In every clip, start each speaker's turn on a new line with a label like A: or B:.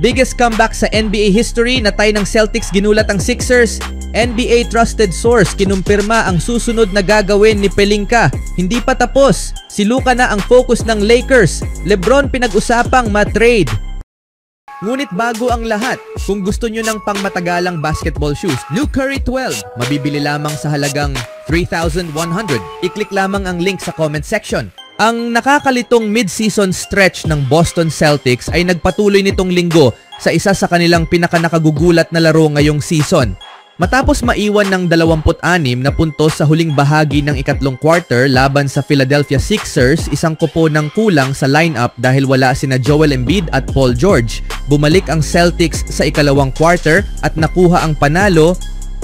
A: Biggest comeback sa NBA history, natay ng Celtics ginulat ang Sixers. NBA trusted source kinumpirma ang susunod na gagawin ni Pelinka. Hindi pa tapos. Si Luka na ang focus ng Lakers. LeBron pinag-usapang ma-trade. Ngunit bago ang lahat, kung gusto nyo ng pangmatagalang basketball shoes, Luke Curry 12, mabibili lamang sa halagang 3,100. I-click lamang ang link sa comment section. Ang nakakalitong mid-season stretch ng Boston Celtics ay nagpatuloy nitong linggo sa isa sa kanilang pinakanakagugulat na laro ngayong season. Matapos maiwan ng 26 na puntos sa huling bahagi ng ikatlong quarter laban sa Philadelphia Sixers, isang kupo ng kulang sa lineup dahil wala sina Joel Embiid at Paul George. Bumalik ang Celtics sa ikalawang quarter at nakuha ang panalo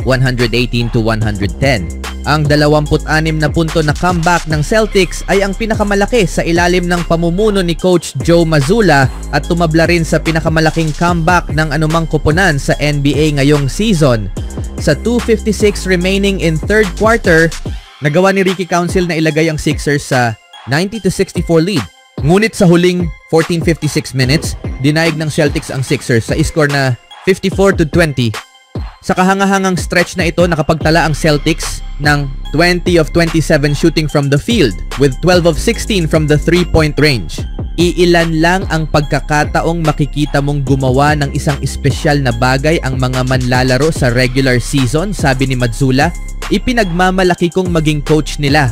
A: 118-110. Ang 26 na punto na comeback ng Celtics ay ang pinakamalaki sa ilalim ng pamumuno ni Coach Joe Mazzulla at tumabla rin sa pinakamalaking comeback ng anumang koponan sa NBA ngayong season. Sa 2:56 remaining in third quarter, nagawa ni Ricky Council na ilagay ang Sixers sa 90-64 lead. Ngunit sa huling 14:56 minutes, dinayag ng Celtics ang Sixers sa score na 54-20. Sa kahangahangang stretch na ito, nakapagtala ang Celtics ng 20 of 27 shooting from the field with 12 of 16 from the 3-point range. Iilan lang ang pagkakataong makikita mong gumawa ng isang espesyal na bagay ang mga manlalaro sa regular season, sabi ni Mazzulla. Ipinagmamalaki kong maging coach nila.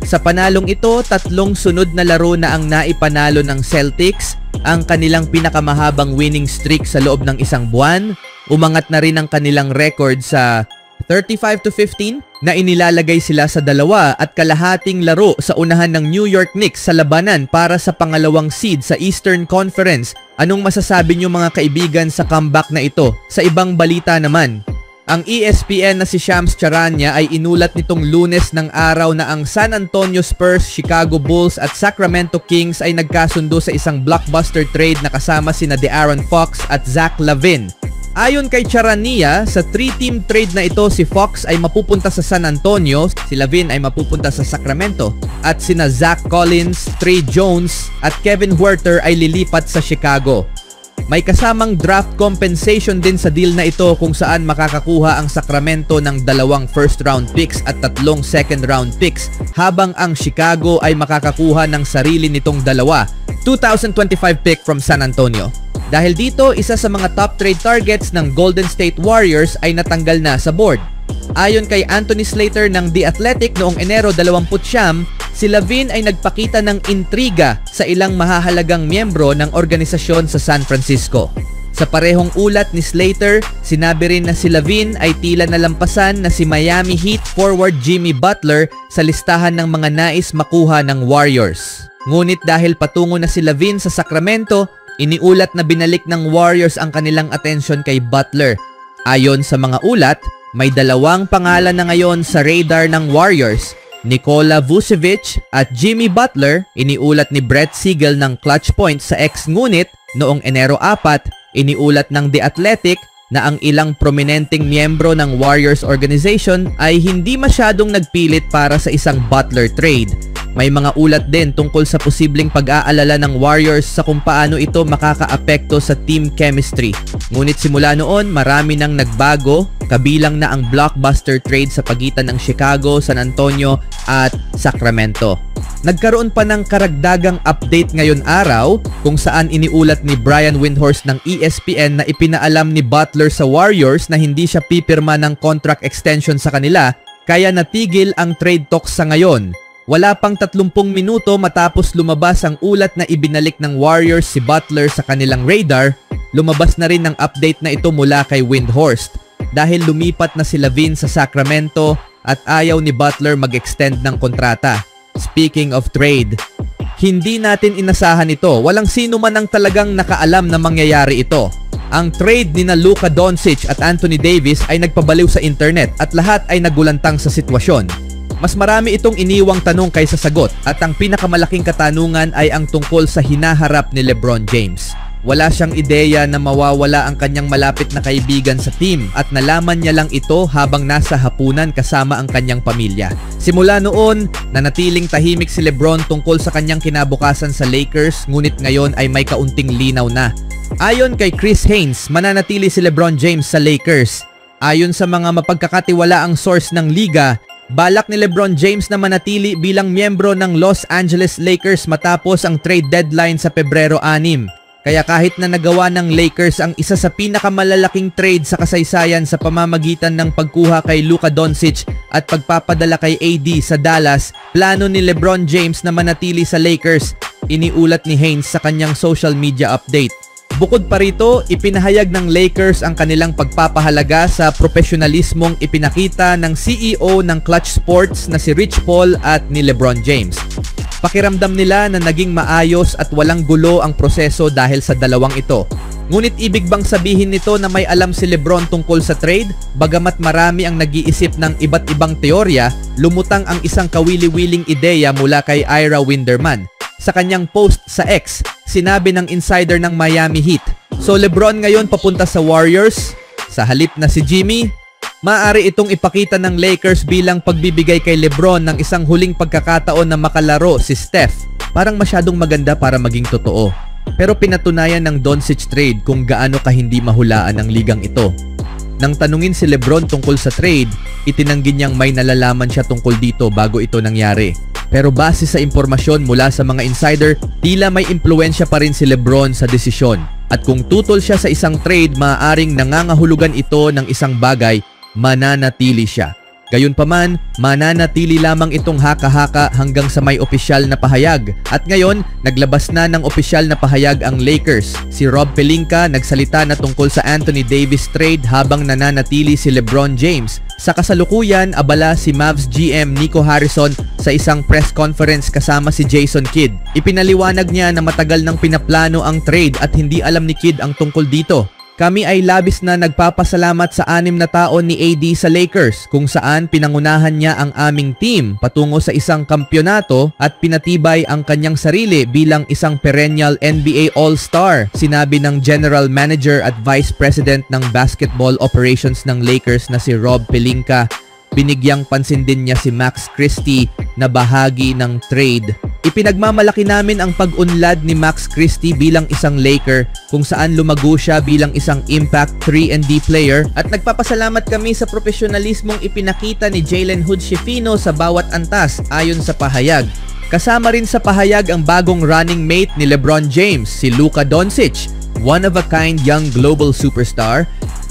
A: Sa panalong ito, 3 sunod na laro na ang naipanalo ng Celtics, ang kanilang pinakamahabang winning streak sa loob ng isang buwan. Umangat na rin ang kanilang record sa 35-15 na inilalagay sila sa 2 at kalahating laro sa unahan ng New York Knicks sa labanan para sa pangalawang seed sa Eastern Conference. Anong masasabi niyo mga kaibigan sa comeback na ito? Sa ibang balita naman, ang ESPN na si Shams Charania ay inulat nitong Lunes ng araw na ang San Antonio Spurs, Chicago Bulls at Sacramento Kings ay nagkasundo sa isang blockbuster trade na kasama sina De'Aaron Fox at Zach LaVine. Ayon kay Charania, sa 3-team trade na ito, si Fox ay mapupunta sa San Antonio, si LaVine ay mapupunta sa Sacramento, at sina Zach Collins, Trey Jones at Kevin Huerter ay lilipat sa Chicago. May kasamang draft compensation din sa deal na ito kung saan makakakuha ang Sacramento ng 2 first-round picks at 3 second-round picks, habang ang Chicago ay makakakuha ng sarili nitong 2025 pick from San Antonio. Dahil dito, isa sa mga top trade targets ng Golden State Warriors ay natanggal na sa board. Ayon kay Anthony Slater ng The Athletic noong Enero 29, si LaVine ay nagpakita ng intriga sa ilang mahahalagang miyembro ng organisasyon sa San Francisco. Sa parehong ulat ni Slater, sinabi rin na si LaVine ay tila nalampasan na si Miami Heat forward Jimmy Butler sa listahan ng mga nais makuha ng Warriors. Ngunit dahil patungo na si LaVine sa Sacramento, iniulat na binalik ng Warriors ang kanilang atensyon kay Butler. Ayon sa mga ulat, may 2 pangalan na ngayon sa radar ng Warriors, Nikola Vucevic at Jimmy Butler. Iniulat ni Brett Siegel ng Clutch Point sa X, ngunit noong Enero 4, iniulat ng The Athletic na ang ilang prominenteng miyembro ng Warriors organization ay hindi masyadong nagpilit para sa isang Butler trade. May mga ulat din tungkol sa posibleng pag-aalala ng Warriors sa kung paano ito makakaapekto sa team chemistry. Ngunit simula noon, marami nang nagbago, kabilang na ang blockbuster trade sa pagitan ng Chicago, San Antonio at Sacramento. Nagkaroon pa ng karagdagang update ngayon araw kung saan iniulat ni Brian Windhorst ng ESPN na ipinaalam ni Butler sa Warriors na hindi siya pipirma ng contract extension sa kanila, kaya natigil ang trade talks sa ngayon. Wala pang 30 minuto matapos lumabas ang ulat na ibinalik ng Warriors si Butler sa kanilang radar, lumabas na rin ang update na ito mula kay Windhorst dahil lumipat na si LaVine sa Sacramento at ayaw ni Butler mag-extend ng kontrata. Speaking of trade, hindi natin inasahan ito. Walang sino man ang talagang nakaalam na mangyayari ito. Ang trade ni na Luka Doncic at Anthony Davis ay nagpabaliw sa internet at lahat ay nagulantang sa sitwasyon. Mas marami itong iniwang tanong kaysa sagot at ang pinakamalaking katanungan ay ang tungkol sa hinaharap ni LeBron James. Wala siyang ideya na mawawala ang kanyang malapit na kaibigan sa team at nalaman niya lang ito habang nasa hapunan kasama ang kanyang pamilya. Simula noon, nanatiling tahimik si LeBron tungkol sa kanyang kinabukasan sa Lakers, ngunit ngayon ay may kaunting linaw na. Ayon kay Chris Haynes, mananatili si LeBron James sa Lakers. Ayon sa mga mapagkakatiwalaang source ng liga, balak ni LeBron James na manatili bilang miyembro ng Los Angeles Lakers matapos ang trade deadline sa Pebrero 6. Kaya kahit na nagawa ng Lakers ang isa sa pinakamalalaking trade sa kasaysayan sa pamamagitan ng pagkuha kay Luka Doncic at pagpapadala kay AD sa Dallas, plano ni LeBron James na manatili sa Lakers, iniulat ni Haynes sa kanyang social media update. Bukod pa rito, ipinahayag ng Lakers ang kanilang pagpapahalaga sa profesionalismong ipinakita ng CEO ng Clutch Sports na si Rich Paul at ni LeBron James. Pakiramdam nila na naging maayos at walang gulo ang proseso dahil sa dalawang ito. Ngunit ibig bang sabihin nito na may alam si LeBron tungkol sa trade? Bagamat marami ang nag-iisip ng iba't ibang teorya, lumutang ang isang kawili-wiling ideya mula kay Ira Winderman. Sa kanyang post sa X, sinabi ng insider ng Miami Heat, "So LeBron ngayon papunta sa Warriors? Sa halip na si Jimmy?" Maaari itong ipakita ng Lakers bilang pagbibigay kay LeBron ng isang huling pagkakataon na makalaro si Steph. Parang masyadong maganda para maging totoo. Pero pinatunayan ng Doncic trade kung gaano ka hindi mahulaan ang ligang ito. Nang tanungin si LeBron tungkol sa trade, itinanggi niyang may nalalaman siya tungkol dito bago ito nangyari. Pero base sa impormasyon mula sa mga insider, tila may impluensya pa rin si LeBron sa desisyon. At kung tutol siya sa isang trade, maaaring nangangahulugan ito ng isang bagay, mananatili siya. Gayunpaman, mananatili lamang itong haka-haka hanggang sa may opisyal na pahayag. At ngayon, naglabas na ng opisyal na pahayag ang Lakers. Si Rob Pelinka nagsalita na tungkol sa Anthony Davis trade habang nananatili si LeBron James. Sa kasalukuyan, abala si Mavs GM Nico Harrison sa isang press conference kasama si Jason Kidd. Ipinaliwanag niya na matagal nang pinaplano ang trade at hindi alam ni Kidd ang tungkol dito. "Kami ay labis na nagpapasalamat sa 6 na taon ni AD sa Lakers kung saan pinangunahan niya ang aming team patungo sa isang kampyonato at pinatibay ang kanyang sarili bilang isang perennial NBA All-Star," sinabi ng General Manager at Vice President ng Basketball Operations ng Lakers na si Rob Pelinka. Binigyang pansin din niya si Max Christie na bahagi ng trade. "Ipinagmamalaki namin ang pag-unlad ni Max Christie bilang isang Laker kung saan lumago siya bilang isang impact 3&D player at nagpapasalamat kami sa profesionalismong ipinakita ni Jalen Hood-Schifino sa bawat antas," ayon sa pahayag. Kasama rin sa pahayag ang bagong running mate ni LeBron James, si Luka Doncic, one-of-a-kind young global superstar,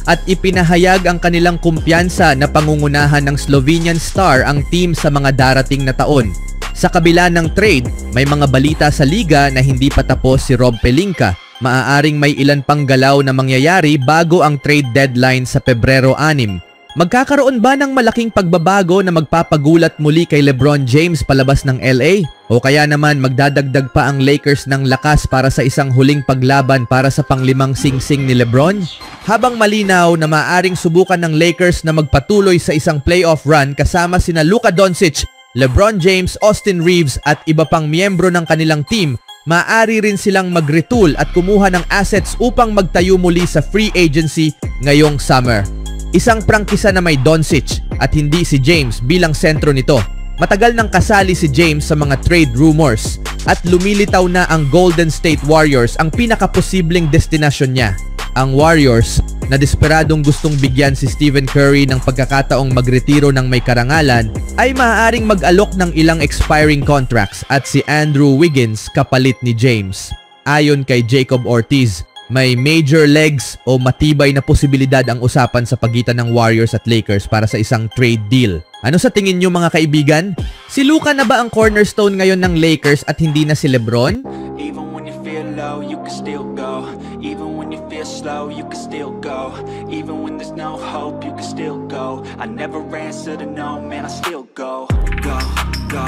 A: at ipinahayag ang kanilang kumpiyansa na pangungunahan ng Slovenian star ang team sa mga darating na taon. Sa kabila ng trade, may mga balita sa liga na hindi pa tapos si Rob Pelinka. Maaaring may ilan pang galaw na mangyayari bago ang trade deadline sa Pebrero 6. Magkakaroon ba ng malaking pagbabago na magpapagulat muli kay LeBron James palabas ng LA? O kaya naman magdadagdag pa ang Lakers ng lakas para sa isang huling paglaban para sa pang-5 singsing ni LeBron? Habang malinaw na maaaring subukan ng Lakers na magpatuloy sa isang playoff run kasama sina Luka Doncic, LeBron James, Austin Reeves at iba pang miyembro ng kanilang team, maaari rin silang mag-retool at kumuha ng assets upang magtayo muli sa free agency ngayong summer. Isang prangkisa na may Doncic at hindi si James bilang sentro nito. Matagal nang kasali si James sa mga trade rumors at lumilitaw na ang Golden State Warriors ang pinakaposibleng destinasyon niya. Ang Warriors, na desperadong gustong bigyan si Stephen Curry ng pagkakataong magretiro ng may karangalan, ay maaaring mag-alok ng ilang expiring contracts at si Andrew Wiggins kapalit ni James. Ayon kay Jacob Ortiz, may major legs o matibay na posibilidad ang usapan sa pagitan ng Warriors at Lakers para sa isang trade deal. Ano sa tingin niyo mga kaibigan? Si Luka na ba ang cornerstone ngayon ng Lakers at hindi na si LeBron?
B: Even when you feel low, you can still go. Even when you feel slow, you can still go. Even when there's no hope, you can still go. I never answer to no, man, I still go. Go, go.